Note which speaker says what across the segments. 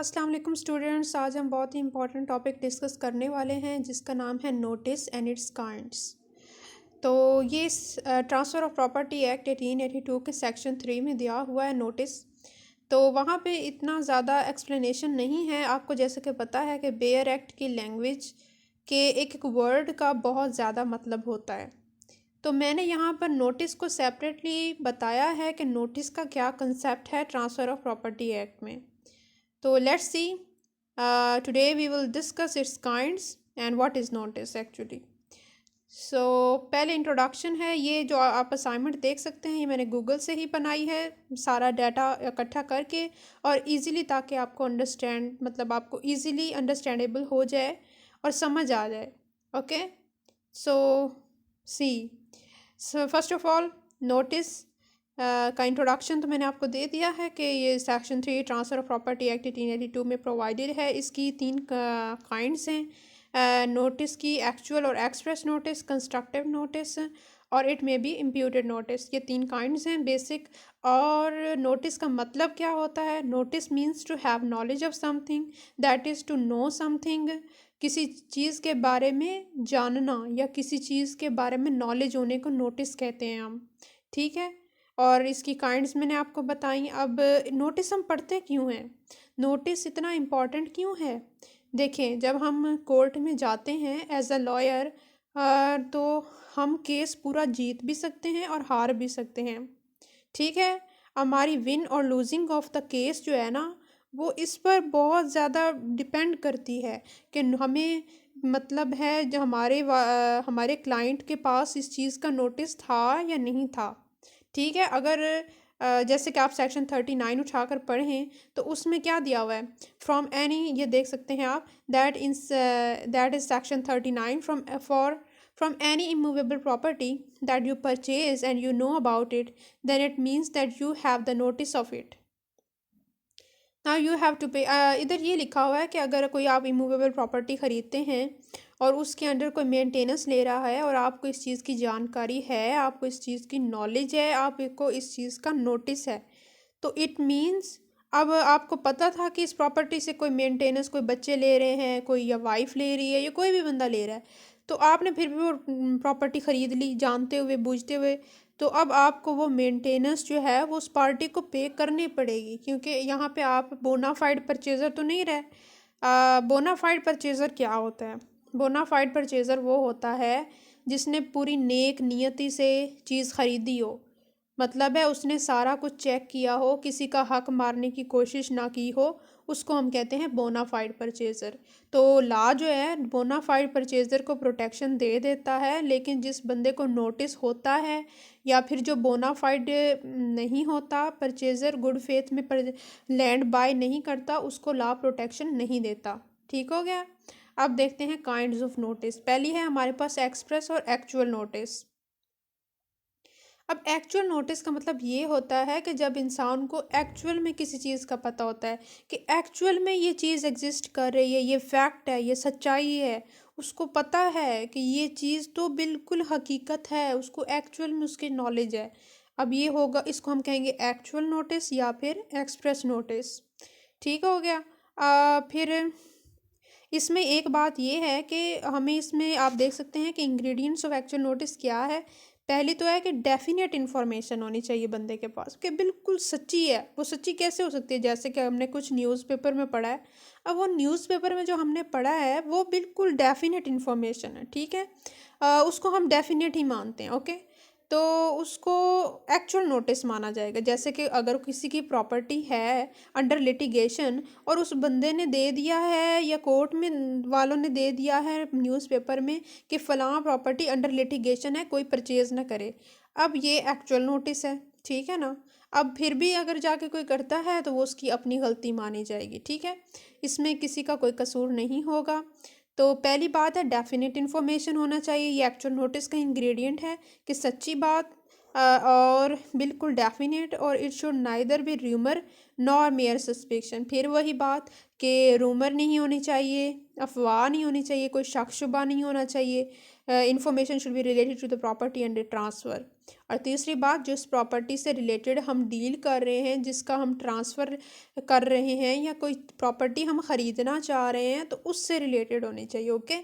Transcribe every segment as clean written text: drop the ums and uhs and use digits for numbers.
Speaker 1: अस्सलाम वालेकुम स्टूडेंट्स। आज हम बहुत ही इंपॉर्टेंट टॉपिक डिस्कस करने वाले हैं जिसका नाम है नोटिस एंड इट्स काइंड्स। तो ये ट्रांसफ़र ऑफ प्रॉपर्टी एक्ट 1882 के सेक्शन 3 में दिया हुआ है नोटिस। तो वहाँ पे इतना ज़्यादा एक्सप्लेनेशन नहीं है। आपको जैसे कि पता है कि बेयर एक्ट की लैंग्वेज के एक एक वर्ड का बहुत ज़्यादा मतलब होता है। तो मैंने यहाँ पर नोटिस को सेपरेटली बताया है कि नोटिस का क्या कंसेप्ट है ट्रांसफ़र ऑफ प्रॉपर्टी एक्ट में। तो let's see, today we will discuss its kinds and what is notice actually. So पहले इंट्रोडक्शन है। ये जो आप असाइनमेंट देख सकते हैं ये मैंने गूगल से ही बनाई है, सारा डाटा इकट्ठा करके और इजीली, ताकि आपको आपको इजीली अंडरस्टैंडेबल हो जाए और समझ आ जाए। Okay, so see, so first of all notice का इंट्रोडक्शन तो मैंने आपको दे दिया है कि ये section 3 transfer of property act 1882 में प्रोवाइडेड है। इसकी 3 काइंड्स हैं नोटिस की: एक्चुअल और एक्सप्रेस नोटिस, कंस्ट्रक्टिव नोटिस और it may be imputed notice. ये 3 काइंड्स हैं बेसिक। और नोटिस का मतलब क्या होता है? Notice means to have knowledge of something, that is to know something. किसी चीज़ के बारे में जानना या किसी चीज़ के बारे में नॉलेज होने को नोटिस कहते हैं हम। ठीक है, और इसकी काइंड्स मैंने आपको बताई। अब नोटिस हम पढ़ते क्यों हैं? नोटिस इतना इम्पॉर्टेंट क्यों है? देखें, जब हम कोर्ट में जाते हैं एज अ लॉयर, तो हम केस पूरा जीत भी सकते हैं और हार भी सकते हैं। ठीक है, हमारी विन और लूजिंग ऑफ द केस जो है ना, वो इस पर बहुत ज़्यादा डिपेंड करती है कि हमें मतलब है जो हमारे क्लाइंट के पास इस चीज़ का नोटिस था या नहीं था। ठीक है, अगर जैसे कि आप सेक्शन 39 उठाकर पढ़ें तो उसमें क्या दिया हुआ है? फ्रॉम एनी, ये देख सकते हैं आप, that is section 39, from any immovable property that you purchase and you know about it, then it means that you have the notice of it. Now you have to pay. इधर ये लिखा हुआ है कि अगर कोई आप इमूवेबल प्रॉपर्टी ख़रीदते हैं और उसके अंडर कोई मेंटेनेंस ले रहा है और आपको इस चीज़ की जानकारी है, आपको इस चीज़ की नॉलेज है, आपको इस चीज़ का नोटिस है, तो इट मीन्स अब आपको पता था कि इस प्रॉपर्टी से कोई मेंटेनेंस, कोई बच्चे ले रहे हैं, कोई या वाइफ ले रही है या कोई भी बंदा ले रहा है, तो आपने फिर भी वो प्रॉपर्टी ख़रीद ली जानते हुए बूझते हुए। तो अब आपको वो मेंटेनेंस जो है वो उस पार्टी को पे करनी पड़ेगी, क्योंकि यहाँ पे आप बोनाफाइड परचेज़र तो नहीं रहे। बोनाफाइड परचेज़र क्या होता है? बोनाफाइड परचेज़र वो होता है जिसने पूरी नेक नियति से चीज़ ख़रीदी हो, मतलब है उसने सारा कुछ चेक किया हो, किसी का हक मारने की कोशिश ना की हो, उसको हम कहते हैं बोनाफाइड परचेज़र। तो लॉ जो है बोनाफाइड परचेज़र को प्रोटेक्शन दे देता है, लेकिन जिस बंदे को नोटिस होता है या फिर जो बोनाफाइड नहीं होता, परचेज़र गुड फेथ में लैंड बाय नहीं करता, उसको लॉ प्रोटेक्शन नहीं देता। ठीक हो गया। अब देखते हैं काइंड्स ऑफ नोटिस। पहली है हमारे पास एक्सप्रेस और एक्चुअल नोटिस। अब एक्चुअल नोटिस का मतलब ये होता है कि जब इंसान को एक्चुअल में किसी चीज़ का पता होता है कि एक्चुअल में ये चीज़ एग्जिस्ट कर रही है, ये फैक्ट है, ये सच्चाई है, उसको पता है कि ये चीज़ तो बिल्कुल हकीकत है, उसको एक्चुअल में उसकी नॉलेज है। अब ये होगा, इसको हम कहेंगे एक्चुअल नोटिस या फिर एक्सप्रेस नोटिस। ठीक हो गया। फिर इसमें एक बात ये है कि हमें इसमें आप देख सकते हैं कि इंग्रेडिएंट्स ऑफ एक्चुअल नोटिस क्या है। पहली तो है कि डेफिनेट इन्फॉर्मेशन होनी चाहिए बंदे के पास कि बिल्कुल सच्ची है। वो सच्ची कैसे हो सकती है? जैसे कि हमने कुछ न्यूज़पेपर में पढ़ा है। अब वो न्यूज़पेपर में जो हमने पढ़ा है वो बिल्कुल डेफिनेट इन्फॉर्मेशन है। ठीक है, उसको हम डेफिनेट ही मानते हैं। ओके, तो उसको एक्चुअल नोटिस माना जाएगा। जैसे कि अगर किसी की प्रॉपर्टी है अंडर लिटिगेशन और उस बंदे ने दे दिया है या कोर्ट में वालों ने दे दिया है न्यूज़पेपर में कि फ़लाँ प्रॉपर्टी अंडर लिटिगेशन है, कोई परचेज़ ना करे, अब ये एक्चुअल नोटिस है। ठीक है ना। अब फिर भी अगर जाके कोई करता है तो वो उसकी अपनी गलती मानी जाएगी। ठीक है, इसमें किसी का कोई कसूर नहीं होगा। तो पहली बात है डेफिनेट इन्फॉर्मेशन होना चाहिए। ये एक्चुअल नोटिस का इंग्रेडिएंट है कि सच्ची बात और बिल्कुल डेफिनेट, और it should neither be rumour nor mere suspicion. फिर वही बात कि रूमर नहीं होनी चाहिए, अफवाह नहीं होनी चाहिए, कोई शक शुबा नहीं होना चाहिए, information should be related to the property and transfer. और तीसरी बात, जिस प्रॉपर्टी से रिलेटेड हम डील कर रहे हैं, जिसका हम ट्रांसफ़र कर रहे हैं, या कोई प्रॉपर्टी हम ख़रीदना चाह रहे हैं, तो उससे रिलेटेड होनी चाहिए। ओके,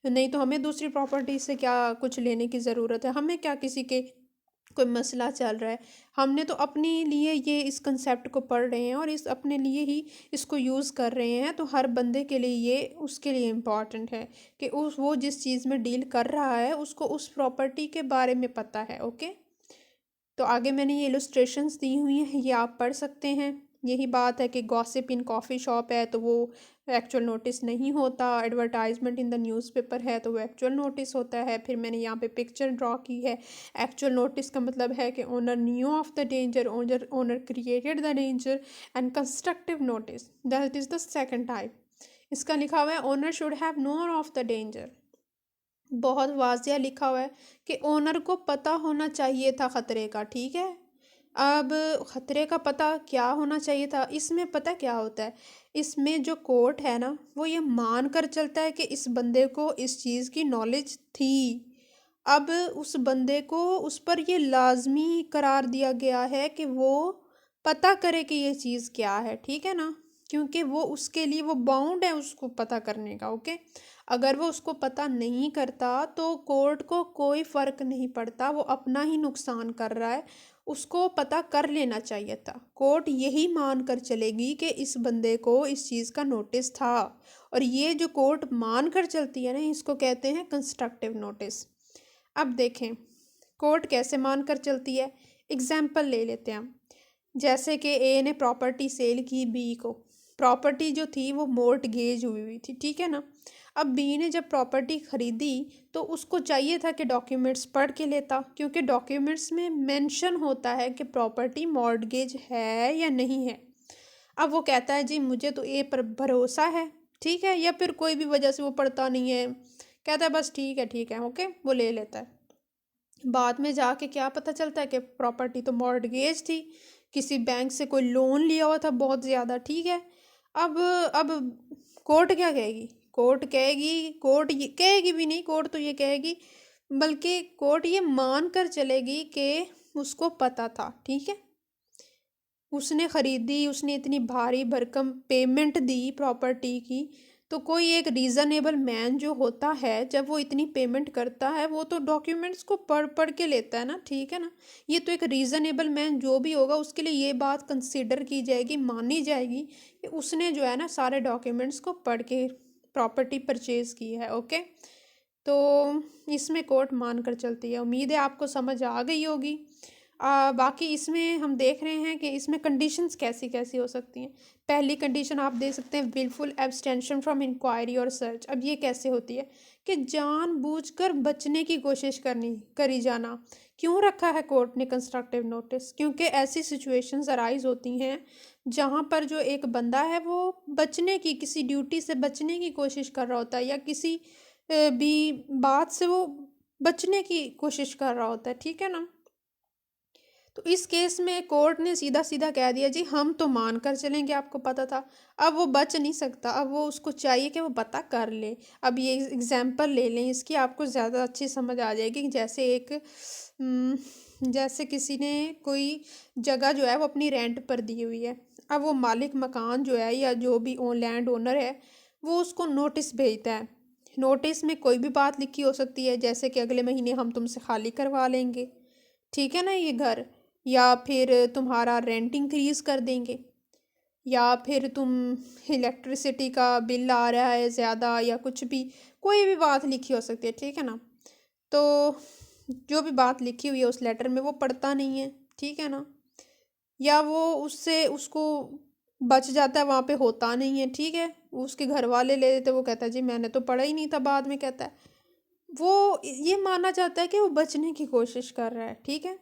Speaker 1: नहीं तो हमें दूसरी प्रॉपर्टी से क्या कुछ लेने की ज़रूरत है, हमें क्या किसी के कोई मसला चल रहा है, हमने तो अपने लिए ये इस कंसेप्ट को पढ़ रहे हैं और इस अपने लिए ही इसको यूज़ कर रहे हैं, तो हर बंदे के लिए ये उसके लिए इम्पॉर्टेंट है कि उस वो जिस चीज़ में डील कर रहा है उसको उस प्रॉपर्टी के बारे में पता है। ओके, तो आगे मैंने ये इलस्ट्रेशंस दी हुई हैं, ये आप पढ़ सकते हैं। यही बात है कि गॉसिप इन कॉफ़ी शॉप है तो वो एक्चुअल नोटिस नहीं होता, एडवर्टाइजमेंट इन द न्यूज़पेपर है तो वो एक्चुअल नोटिस होता है। फिर मैंने यहाँ पे पिक्चर ड्रॉ की है। एक्चुअल नोटिस का मतलब है कि owner new of the danger, owner created the danger. And constructive notice, that is the second type. इसका लिखा हुआ है owner should have known of the danger. बहुत वाज़िया लिखा हुआ है कि ओनर को पता होना चाहिए था ख़तरे का। ठीक है, अब ख़तरे का पता क्या होना चाहिए था, इसमें पता क्या होता है, इसमें जो कोर्ट है ना वो ये मान कर चलता है कि इस बंदे को इस चीज़ की नॉलेज थी। अब उस बंदे को उस पर ये लाजमी करार दिया गया है कि वो पता करे कि ये चीज़ क्या है। ठीक है ना, क्योंकि वो उसके लिए वो बाउंड है उसको पता करने का। ओके, अगर वो उसको पता नहीं करता तो कोर्ट को कोई फ़र्क नहीं पड़ता, वो अपना ही नुकसान कर रहा है, उसको पता कर लेना चाहिए था। कोर्ट यही मान कर चलेगी कि इस बंदे को इस चीज़ का नोटिस था। और ये जो कोर्ट मान कर चलती है ना, इसको कहते हैं कंस्ट्रक्टिव नोटिस। अब देखें कोर्ट कैसे मान कर चलती है, एग्जाम्पल ले लेते हैं हम। जैसे कि ए ने प्रॉपर्टी सेल की बी को, प्रॉपर्टी जो थी वो मोर्टगेज हुई हुई थी। ठीक है ना, अब बी ने जब प्रॉपर्टी ख़रीदी तो उसको चाहिए था कि डॉक्यूमेंट्स पढ़ के लेता, क्योंकि डॉक्यूमेंट्स में मेंशन होता है कि प्रॉपर्टी मॉर्टगेज है या नहीं है। अब वो कहता है जी मुझे तो ए पर भरोसा है, ठीक है, या फिर कोई भी वजह से वो पढ़ता नहीं है, कहता है बस ठीक है ओके, वो ले लेता है। बाद में जाके क्या पता चलता है कि प्रॉपर्टी तो मॉर्टगेज थी, किसी बैंक से कोई लोन लिया हुआ था बहुत ज़्यादा। ठीक है, अब कोर्ट क्या कहेगी, कोर्ट ये कहेगी भी नहीं, कोर्ट तो ये कहेगी, बल्कि कोर्ट ये मान कर चलेगी कि उसको पता था। ठीक है, उसने ख़रीदी, उसने इतनी भारी भरकम पेमेंट दी प्रॉपर्टी की, तो कोई एक रीज़नेबल मैन जो होता है जब वो इतनी पेमेंट करता है वो तो डॉक्यूमेंट्स को पढ़ पढ़ के लेता है ना। ठीक है ना, ये तो एक रीज़नेबल मैन जो भी होगा उसके लिए ये बात कंसिडर की जाएगी, मानी जाएगी कि उसने जो है ना सारे डॉक्यूमेंट्स को पढ़ के प्रॉपर्टी परचेज़ की है। ओके, तो इसमें कोर्ट मान कर चलती है। उम्मीद है आपको समझ आ गई होगी। बाकी इसमें हम देख रहे हैं कि इसमें कंडीशंस कैसी कैसी हो सकती हैं। पहली कंडीशन आप दे सकते हैं विलफुल एब्सटेंशन फ्रॉम इंक्वायरी और सर्च। अब ये कैसे होती है कि जानबूझकर बचने की कोशिश करी जाना। क्यों रखा है कोर्ट ने कंस्ट्रक्टिव नोटिस, क्योंकि ऐसी सिचुएशंस अराइज होती हैं जहाँ पर जो एक बंदा है वो बचने की, किसी ड्यूटी से बचने की कोशिश कर रहा होता है, या किसी भी बात से वो बचने की कोशिश कर रहा होता है। ठीक है ना, तो इस केस में कोर्ट ने सीधा सीधा कह दिया जी हम तो मान कर चलेंगे आपको पता था। अब वो बच नहीं सकता, अब वो उसको चाहिए कि वो पता कर ले। अब ये एग्जांपल ले लें इसकी, आपको ज़्यादा अच्छी समझ आ जाएगी। जैसे किसी ने कोई जगह जो है वो अपनी रेंट पर दी हुई है। अब वो मालिक मकान जो है या जो भी लैंड ओनर है वो उसको नोटिस भेजता है। नोटिस में कोई भी बात लिखी हो सकती है, जैसे कि अगले महीने हम तुमसे खाली करवा लेंगे, ठीक है ना ये घर, या फिर तुम्हारा रेंट इंक्रीज़ कर देंगे, या फिर तुम इलेक्ट्रिसिटी का बिल आ रहा है ज़्यादा, या कुछ भी कोई भी बात लिखी हो सकती है। ठीक है ना, तो जो भी बात लिखी हुई है उस लेटर में वो पढ़ता नहीं है। ठीक है ना, या वो उससे उसको बच जाता है, वहाँ पे होता नहीं है। ठीक है, उसके घर वाले ले लेते, वो कहता है जी मैंने तो पढ़ा ही नहीं था, बाद में कहता है, वो ये माना जाता है कि वो बचने की कोशिश कर रहा है। ठीक है,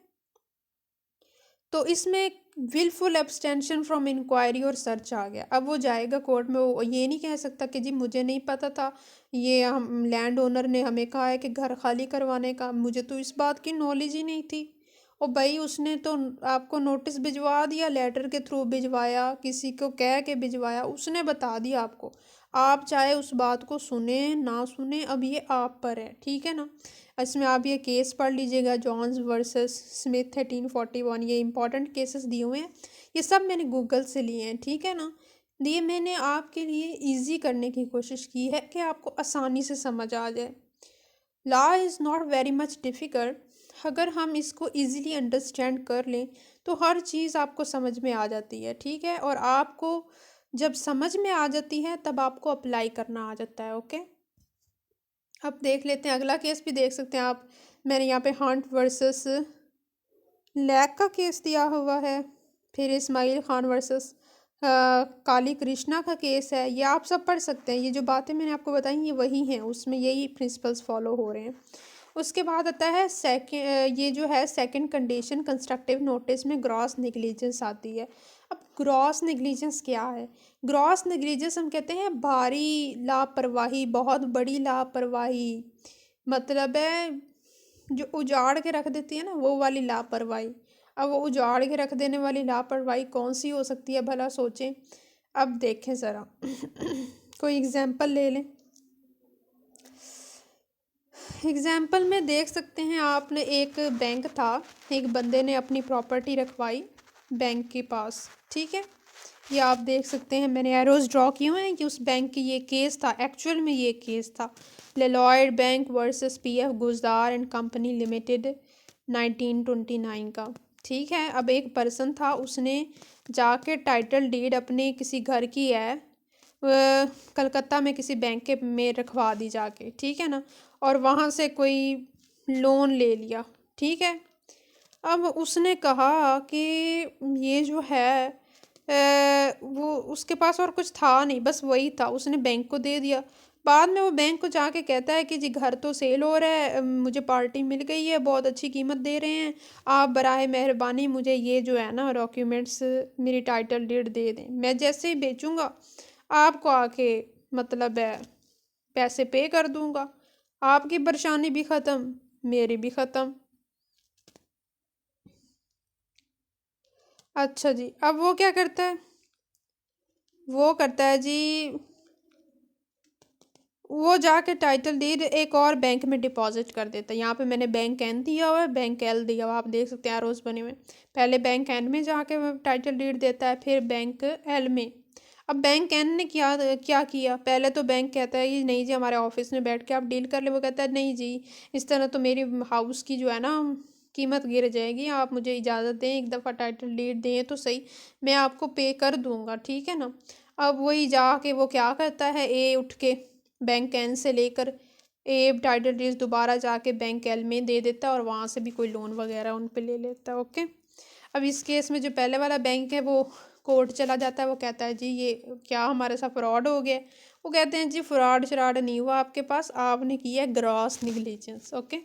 Speaker 1: तो इसमें विलफुल एब्सटेंशन फ्रॉम इंक्वायरी और सर्च आ गया। अब वो जाएगा कोर्ट में, वो ये नहीं कह सकता कि जी मुझे नहीं पता था, ये हम लैंड ओनर ने हमें कहा है कि घर खाली करवाने का, मुझे तो इस बात की नॉलेज ही नहीं थी। और भाई उसने तो आपको नोटिस भिजवा दिया, लेटर के थ्रू भिजवाया, किसी को कह के भिजवाया, उसने बता दिया आपको। आप चाहे उस बात को सुने ना सुने, अब ये आप पर है, ठीक है ना। इसमें आप ये केस पढ़ लीजिएगा, जॉन्स वर्सेस स्मिथ 1841, ये इंपॉर्टेंट केसेस दिए हुए हैं। ये सब मैंने गूगल से लिए हैं, ठीक है ना। ये मैंने आपके लिए इजी करने की कोशिश की है कि आपको आसानी से समझ आ जाए। Law is not very much difficult. अगर हम इसको इजीली अंडरस्टैंड कर लें तो हर चीज़ आपको समझ में आ जाती है, ठीक है। और आपको जब समझ में आ जाती है तब आपको अप्लाई करना आ जाता है, ओके। अब देख लेते हैं अगला केस भी देख सकते हैं आप। मैंने यहाँ पे हंट वर्सेस लैक का केस दिया हुआ है, फिर इस्माइल खान वर्सेस काली कृष्णा का केस है। ये आप सब पढ़ सकते हैं, ये जो बातें मैंने आपको बताई ये वही हैं, उसमें यही प्रिंसिपल्स फॉलो हो रहे हैं। उसके बाद आता है ये जो है सेकंड कंडीशन कंस्ट्रक्टिव नोटिस में ग्रॉस नेग्लिजेंस आती है। अब ग्रॉस नेग्लिजेंस क्या है? ग्रॉस नेग्लिजेंस हम कहते हैं भारी लापरवाही, बहुत बड़ी लापरवाही, मतलब है जो उजाड़ के रख देती है ना वो वाली लापरवाही। अब वो उजाड़ के रख देने वाली लापरवाही कौन सी हो सकती है भला सोचें। अब देखें ज़रा कोई एग्जाम्पल ले लें। एग्जाम्पल में देख सकते हैं आपने, एक बैंक था, एक बंदे ने अपनी प्रॉपर्टी रखवाई बैंक के पास, ठीक है। ये आप देख सकते हैं, मैंने एरोज ड्रॉ किए हुए हैं कि उस बैंक की ये केस था, एक्चुअल में ये केस था Lloyd bank versus PF Guzdar and company limited 1929 का, ठीक है। अब एक पर्सन था, उसने जाके टाइटल डीड अपने किसी घर की है कलकत्ता में किसी बैंक के में रखवा दी जाके, ठीक है ना। और वहाँ से कोई लोन ले लिया, ठीक है। अब उसने कहा कि ये जो है वो उसके पास और कुछ था नहीं, बस वही था, उसने बैंक को दे दिया। बाद में वो बैंक को जाके कहता है कि जी घर तो सेल हो रहा है, मुझे पार्टी मिल गई है, बहुत अच्छी कीमत दे रहे हैं, आप बराए मेहरबानी मुझे ये जो है ना डॉक्यूमेंट्स, मेरी टाइटल डीड दे दें, मैं जैसे ही बेचूंगा आपको आके मतलब है पैसे पे कर दूंगा, आपकी परेशानी भी ख़त्म, मेरी भी ख़त्म। अच्छा जी, अब वो क्या करता है? वो करता है जी, वो जाके टाइटल डीड एक और बैंक में डिपॉजिट कर देता है। यहाँ पे मैंने बैंक एन दिया हुआ है, बैंक एल दिया हुआ है, आप देख सकते हैं एरोज बने हुए। पहले बैंक एन में जाके वो टाइटल डीड देता है, फिर बैंक एल में। अब बैंक एन ने क्या क्या किया? पहले तो बैंक कहता है कि नहीं जी हमारे ऑफिस में बैठ के आप डील कर ले। वो कहता है नहीं जी, इस तरह तो मेरी हाउस की जो है ना कीमत गिर जाएगी, आप मुझे इजाज़त दें, एक दफ़ा टाइटल डीड दें तो सही, मैं आपको पे कर दूंगा, ठीक है ना। अब वही जाके वो क्या करता है, ए उठ के बैंक एन से लेकर ए टाइटल डीड दोबारा जाके बैंक एल में दे देता है और वहाँ से भी कोई लोन वगैरह उन पे ले लेता है, ओके। अब इस केस में जो पहले वाला बैंक है वो कोर्ट चला जाता है, वो कहता है जी ये क्या हमारे साथ फ्रॉड हो गया। वो कहते हैं जी फ्रॉड श्रॉड नहीं हुआ आपके पास, आपने किया है gross negligence, okay.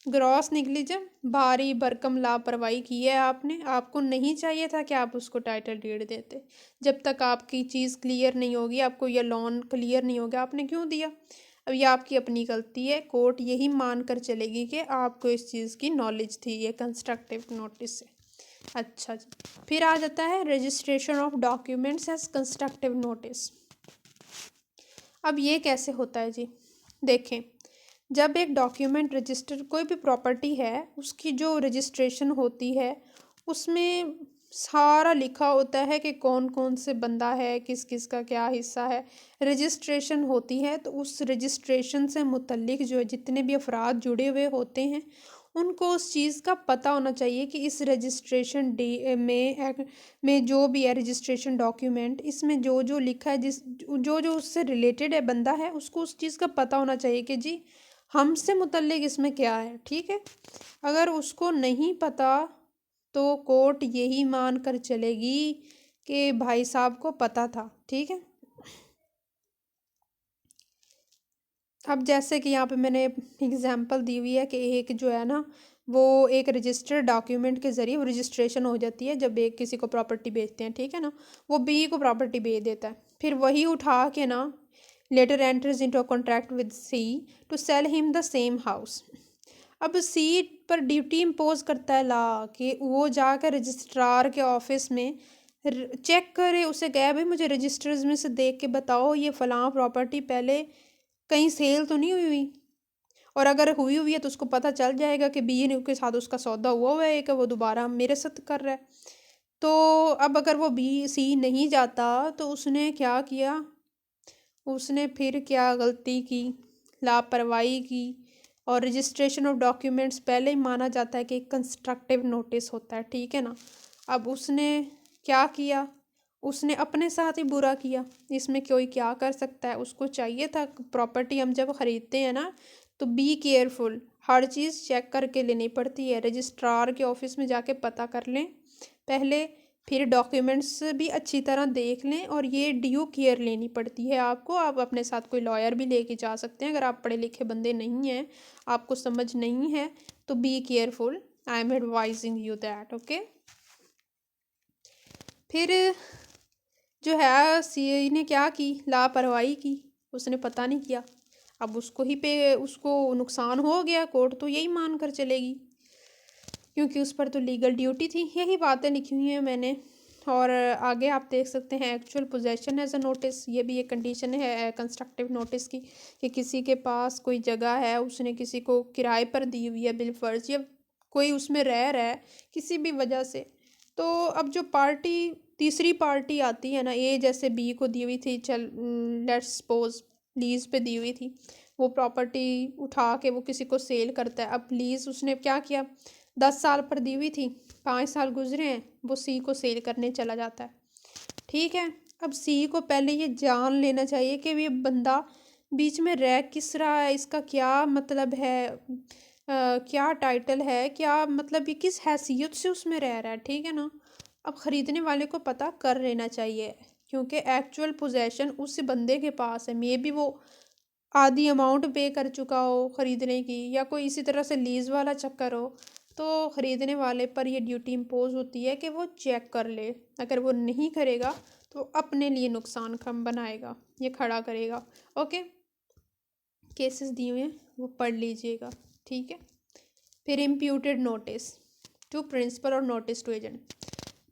Speaker 1: Gross negligence, भारी भरकम लापरवाही की है आपने, आपको नहीं चाहिए था कि आप उसको टाइटल डीड देते। जब तक आपकी चीज़ क्लियर नहीं होगी, आपको यह लोन क्लियर नहीं होगा, आपने क्यों दिया? अब ये आपकी अपनी गलती है, कोर्ट यही मान कर चलेगी कि आपको इस चीज़ की नॉलेज थी, ये कंस्ट्रक्टिव नोटिस से। अच्छा जी, फिर आ जाता है registration of documents as constructive notice. अब ये कैसे होता है जी? देखें, जब एक डॉक्यूमेंट रजिस्टर, कोई भी प्रॉपर्टी है उसकी जो रजिस्ट्रेशन होती है उसमें सारा लिखा होता है कि कौन कौन से बंदा है, किस किस का क्या हिस्सा है। रजिस्ट्रेशन होती है तो उस रजिस्ट्रेशन से मुतल्लिक जो है जितने भी अफराद जुड़े हुए होते हैं उनको उस चीज़ का पता होना चाहिए कि इस रजिस्ट्रेशन डे में जो भी है रजिस्ट्रेशन डॉक्यूमेंट, इसमें जो जो लिखा है, जिस जो जो उससे रिलेटेड है बंदा है, उसको उस चीज़ का पता होना चाहिए कि जी हमसे मुतल्लिक इसमें क्या है, ठीक है। अगर उसको नहीं पता तो कोर्ट यही मान कर चलेगी कि भाई साहब को पता था, ठीक है। अब जैसे कि यहाँ पे मैंने एग्जांपल दी हुई है कि एक जो है ना वो एक रजिस्टर्ड डॉक्यूमेंट के ज़रिए वो रजिस्ट्रेशन हो जाती है जब एक किसी को प्रॉपर्टी बेचते हैं, ठीक है ना। वो बी को प्रॉपर्टी बेच देता है, फिर वही उठा के ना later enters into a contract with C to sell him the same house. अब सी पर ड्यूटी इम्पोज करता है ला कि वो जाकर रजिस्ट्रार के ऑफिस में चेक करे, उसे कहे भाई मुझे रजिस्टर्स में से देख के बताओ ये फ़लाँ प्रॉपर्टी पहले कहीं सेल तो नहीं हुई हुई, और अगर हुई हुई है तो उसको पता चल जाएगा कि बी के साथ उसका सौदा हुआ है कि वो दोबारा मेरे साथ कर रहा है। तो अब अगर वो बी सी नहीं जाता तो उसने क्या किया, उसने फिर क्या गलती की, लापरवाही की। और रजिस्ट्रेशन ऑफ डॉक्यूमेंट्स पहले ही माना जाता है कि एक कंस्ट्रक्टिव नोटिस होता है, ठीक है ना। अब उसने क्या किया, उसने अपने साथ ही बुरा किया, इसमें कोई क्या कर सकता है। उसको चाहिए था प्रॉपर्टी हम जब ख़रीदते हैं ना तो बी केयरफुल, हर चीज़ चेक करके लेनी पड़ती है, रजिस्ट्रार के ऑफिस में जाके पता कर लें पहले, फिर डॉक्यूमेंट्स भी अच्छी तरह देख लें, और ये ड्यू केयर लेनी पड़ती है आपको। आप अपने साथ कोई लॉयर भी लेके जा सकते हैं अगर आप पढ़े लिखे बंदे नहीं हैं, आपको समझ नहीं है तो be careful, I am advising you that, okay. फिर जो है सी ने क्या की, लापरवाही की, उसने पता नहीं किया। अब उसको ही पे उसको नुकसान हो गया, कोर्ट तो यही मान कर चलेगी क्योंकि उस पर तो लीगल ड्यूटी थी। यही बातें लिखी हुई हैं मैंने। और आगे आप देख सकते हैं actual possession as a notice, ये भी एक कंडीशन है कंस्ट्रक्टिव नोटिस की, कि किसी के पास कोई जगह है, उसने किसी को किराए पर दी हुई है बिलफर्ज, या कोई उसमें रह रहा है किसी भी वजह से। तो अब जो पार्टी तीसरी पार्टी आती है ना, ए जैसे बी को दी हुई थी, चल लेट्स सपोज लीज पे दी हुई थी, वो प्रॉपर्टी उठा के वो किसी को सेल करता है। अब लीज उसने क्या किया, 10 साल पर दी हुई थी, 5 साल गुजरे हैं, वो सी को सेल करने चला जाता है, ठीक है। अब सी को पहले ये जान लेना चाहिए कि ये बंदा बीच में रह किस रहा है, इसका क्या मतलब है, क्या टाइटल है, क्या मतलब ये किस हैसियत से उसमें रह रहा है, ठीक है ना। अब ख़रीदने वाले को पता कर लेना चाहिए क्योंकि एक्चुअल पोजेशन उस बंदे के पास है, मे बी वो आधी अमाउंट पे कर चुका हो ख़रीदने की, या कोई इसी तरह से लीज़ वाला चक्कर हो, तो ख़रीदने वाले पर ये ड्यूटी इम्पोज होती है कि वो चेक कर ले। अगर वो नहीं करेगा तो अपने लिए नुकसान कम बनाएगा, ये खड़ा करेगा, ओके। केसेस दिए हुए हैं वो पढ़ लीजिएगा, ठीक है। फिर इम्प्यूटेड नोटिस टू प्रिंसिपल और नोटिस टू एजेंट।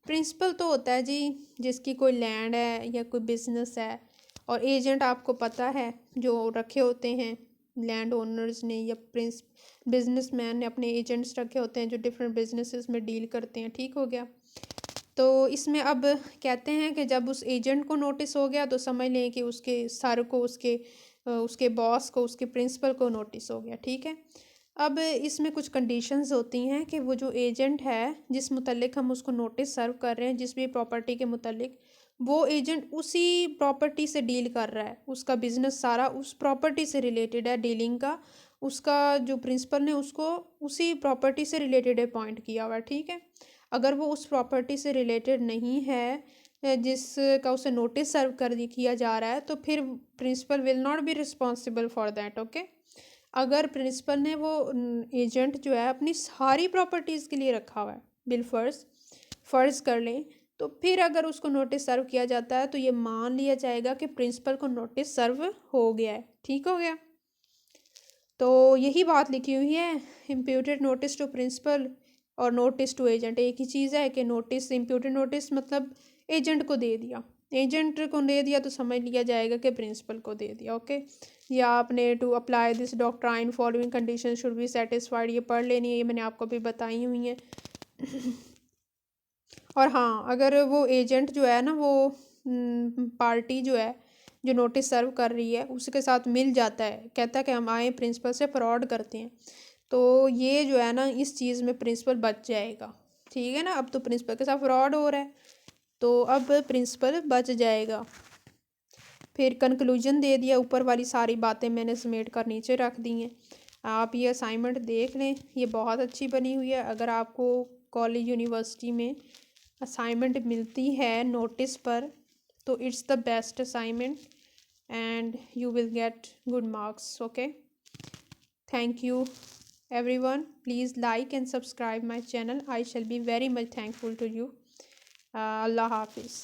Speaker 1: प्रिंसिपल तो होता है जी जिसकी कोई लैंड है या कोई बिजनेस है, और एजेंट आपको पता है जो रखे होते हैं लैंड ओनर्स ने या बिजनेसमैन ने अपने एजेंट्स रखे होते हैं जो डिफरेंट बिजनेसेस में डील करते हैं, ठीक हो गया। तो इसमें अब कहते हैं कि जब उस एजेंट को नोटिस हो गया तो समझ लें कि उसके सर को, उसके बॉस को, उसके प्रिंसिपल को नोटिस हो गया, ठीक है। अब इसमें कुछ कंडीशंस होती हैं कि वो जो एजेंट है जिस मुतल्लिक हम उसको नोटिस सर्व कर रहे हैं, जिस भी प्रॉपर्टी के मुतल्लिक, वो एजेंट उसी प्रॉपर्टी से डील कर रहा है, उसका बिजनेस सारा उस प्रॉपर्टी से रिलेटेड है डीलिंग का, उसका जो प्रिंसिपल ने उसको उसी प्रॉपर्टी से रिलेटेड अपॉइंट किया हुआ है, ठीक है। अगर वो उस प्रॉपर्टी से रिलेटेड नहीं है जिसका उसे नोटिस सर्व किया जा रहा है, तो फिर principal will not be responsible for that, okay. अगर प्रिंसिपल ने वो एजेंट जो है अपनी सारी प्रॉपर्टीज़ के लिए रखा हुआ है फ़र्ज़ कर लें, तो फिर अगर उसको नोटिस सर्व किया जाता है तो ये मान लिया जाएगा कि प्रिंसिपल को नोटिस सर्व हो गया है, ठीक हो गया। तो यही बात लिखी हुई है, इम्प्यूटेड नोटिस टू प्रिंसिपल और नोटिस टू एजेंट एक ही चीज़ है कि नोटिस, इम्प्यूटेड नोटिस मतलब एजेंट को दे दिया, एजेंट को दे दिया तो समझ लिया जाएगा कि प्रिंसिपल को दे दिया, ओके। या आपने to apply this doctrine following condition should be satisfied, ये पढ़ लेनी है, ये मैंने आपको भी बताई हुई हैं। और हाँ, अगर वो एजेंट जो है ना, वो पार्टी जो है जो नोटिस सर्व कर रही है उसके साथ मिल जाता है, कहता है कि हम आए प्रिंसिपल से फ्रॉड करते हैं, तो ये जो है ना इस चीज़ में प्रिंसिपल बच जाएगा, ठीक है ना। अब तो प्रिंसिपल के साथ फ्रॉड हो रहा है तो अब प्रिंसिपल बच जाएगा। फिर कंक्लूजन दे दिया, ऊपर वाली सारी बातें मैंने समेट कर नीचे रख दी हैं, आप ये असाइनमेंट देख लें, ये बहुत अच्छी बनी हुई है। अगर आपको कॉलेज यूनिवर्सिटी में असाइनमेंट मिलती है नोटिस पर तो it's the best assignment and you will get good marks, okay. Thank you everyone, please like and subscribe my channel, I shall be very much thankful to you. Allah Hafiz.